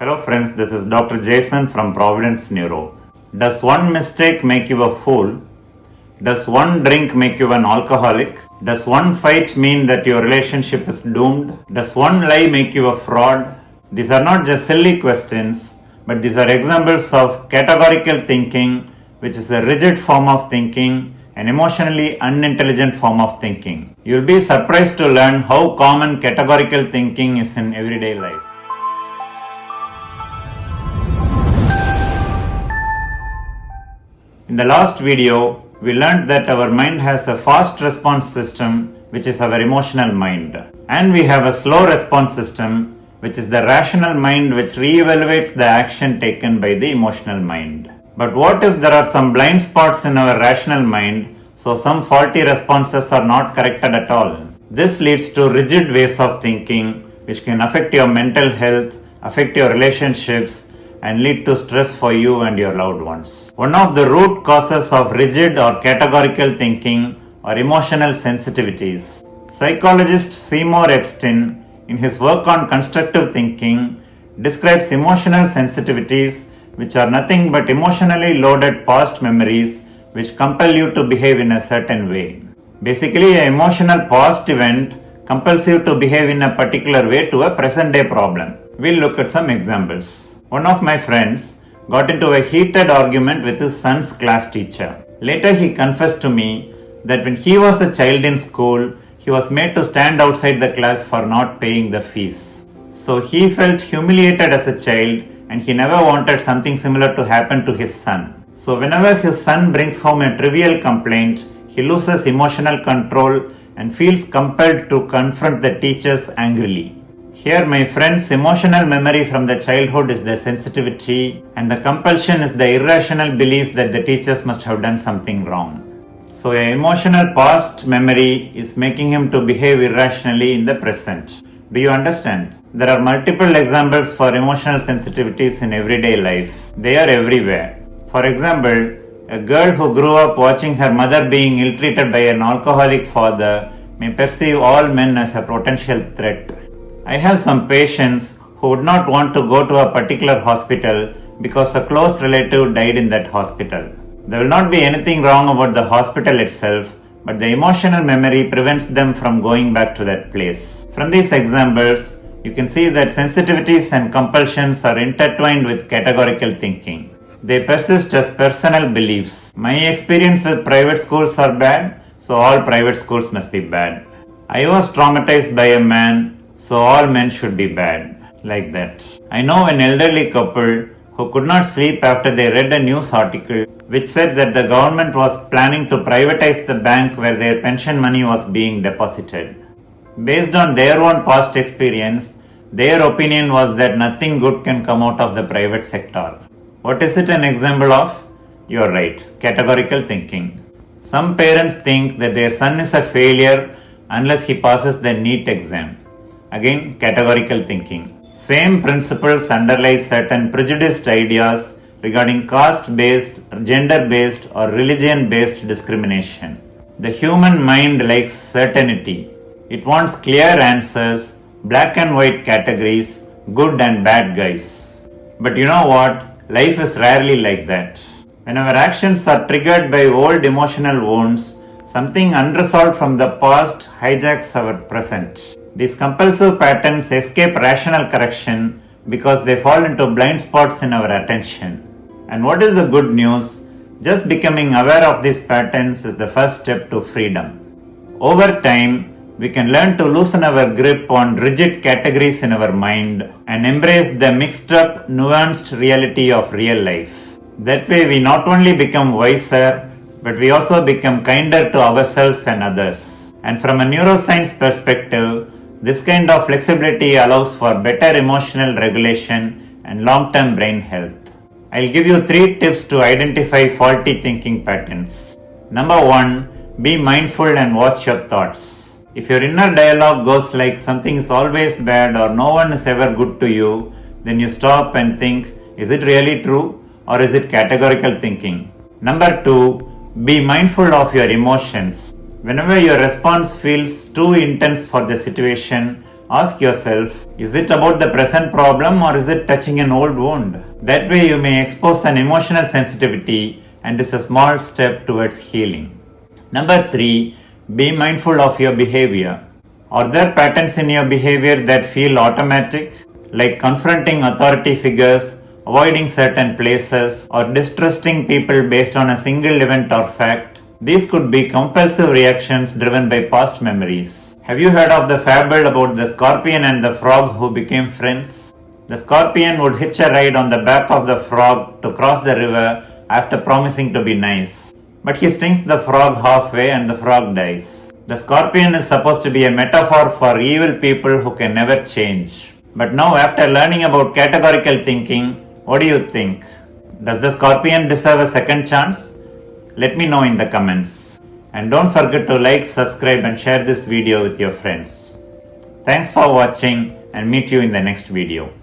Hello friends, this is Dr. Jason from Providence Neuro. Does one mistake make you a fool? Does one drink make you an alcoholic? Does one fight mean that your relationship is doomed? Does one lie make you a fraud? These are not just silly questions, but these are examples of categorical thinking, which is a rigid form of thinking, an emotionally unintelligent form of thinking. You'll be surprised to learn how common categorical thinking is in everyday life. In the last video, we learned that our mind has a fast response system, which is our emotional mind. And we have a slow response system, which is the rational mind, which re-evaluates the action taken by the emotional mind. But what if there are some blind spots in our rational mind, so some faulty responses are not corrected at all? This leads to rigid ways of thinking, which can affect your mental health, affect your relationships, and lead to stress for you and your loved ones. One of the root causes of rigid or categorical thinking are emotional sensitivities. Psychologist Seymour Epstein, in his work on constructive thinking, describes emotional sensitivities, which are nothing but emotionally loaded past memories which compel you to behave in a certain way. Basically, an emotional past event compels you to behave in a particular way to a present day problem. We'll look at some examples. One of my friends got into a heated argument with his son's class teacher. Later he confessed to me that when he was a child in school, he was made to stand outside the class for not paying the fees. So he felt humiliated as a child and he never wanted something similar to happen to his son. So whenever his son brings home a trivial complaint, he loses emotional control and feels compelled to confront the teachers angrily. Here my friend's emotional memory from the childhood is the sensitivity and the compulsion is the irrational belief that the teachers must have done something wrong. So an emotional past memory is making him to behave irrationally in the present. Do you understand? There are multiple examples for emotional sensitivities in everyday life. They are everywhere. For example, a girl who grew up watching her mother being ill-treated by an alcoholic father may perceive all men as a potential threat. I have some patients who would not want to go to a particular hospital because a close relative died in that hospital. There will not be anything wrong about the hospital itself, but the emotional memory prevents them from going back to that place. From these examples, you can see that sensitivities and compulsions are intertwined with categorical thinking. They persist as personal beliefs. My experience with private schools are bad, so all private schools must be bad. I was traumatized by a man, so all men should be bad, like that. I know an elderly couple who could not sleep after they read a news article which said that the government was planning to privatize the bank where their pension money was being deposited. Based on their own past experience, their opinion was that nothing good can come out of the private sector. What is it an example of? You are right, categorical thinking. Some parents think that their son is a failure unless he passes the NEET exam. Again, categorical thinking. Same principles underlie certain prejudiced ideas regarding caste-based, gender-based or religion-based discrimination. The human mind likes certainty. It wants clear answers, black and white categories, good and bad guys. But you know what? Life is rarely like that. When our actions are triggered by old emotional wounds, something unresolved from the past hijacks our present. These compulsive patterns escape rational correction because they fall into blind spots in our attention. And what is the good news? Just becoming aware of these patterns is the first step to freedom. Over time, we can learn to loosen our grip on rigid categories in our mind and embrace the mixed up, nuanced reality of real life. That way we not only become wiser, but we also become kinder to ourselves and others. And from a neuroscience perspective, this kind of flexibility allows for better emotional regulation and long-term brain health. I'll give you 3 tips to identify faulty thinking patterns. Number 1, be mindful and watch your thoughts. If your inner dialogue goes like something is always bad or no one is ever good to you, then you stop and think, is it really true or is it categorical thinking? Number 2, be mindful of your emotions. Whenever your response feels too intense for the situation, Ask yourself, is it about the present problem or is it touching an old wound? That way you may expose an emotional sensitivity and it's a small step towards healing. Number 3, be mindful of your behavior. Are there patterns in your behavior that feel automatic, like confronting authority figures, avoiding certain places, or distrusting people based on a single event or fact? These could be compulsive reactions driven by past memories. Have you heard of the fable about the scorpion and the frog who became friends? The scorpion would hitch a ride on the back of the frog to cross the river after promising to be nice. But he stings the frog halfway and the frog dies. The scorpion is supposed to be a metaphor for evil people who can never change. But now, after learning about categorical thinking, what do you think? Does the scorpion deserve a second chance? Let me know in the comments. And don't forget to like, subscribe and share this video with your friends. Thanks for watching and meet you in the next video.